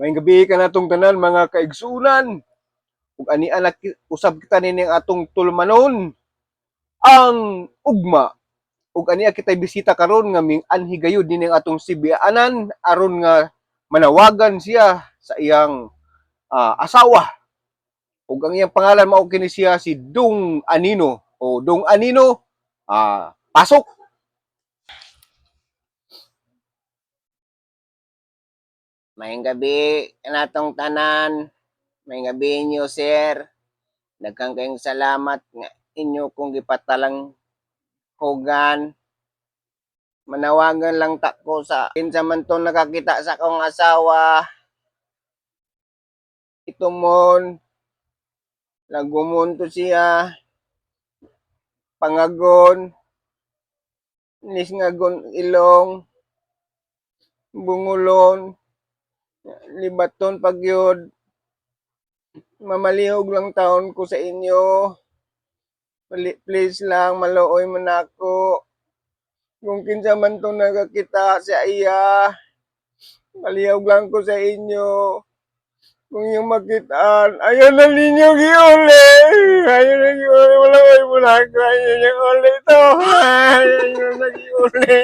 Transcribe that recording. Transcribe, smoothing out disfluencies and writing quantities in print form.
Maayong gabi ka natong tanan mga kaigsunan. Ug ani anak usab kita nining atong tulmanon ang ugma. Ug ani kitay bisita karon nga ming-anhi gayud nining atong sibianan aron nga manawagan siya sa iyang asawa. Ug ang iyang pangalan mao kini siya si Dong Anino o Dong Anino. Pasok. Maayong gabi kanatong tanan. Maayong gabi inyo, sir. Daghang kayong salamat nga inyo kong gipatalang hogan. Manawagan lang ta ko sa kinsa man to nakakita sa akong asawa. Itumon lagumon to siya pangagon nisngagon ilong bungulon libaton pagyod mamalihog lang taon ko sa inyo. Please lang maluoy man ako. Kung kinsa man to nakakita sa iya, malihog lang ko sa inyo. Kung yung makitaan, ayaw na ninyo giuli. Ayaw na giuli. Wala kayo muna. Ayaw na giuli to. Ayaw na giuli.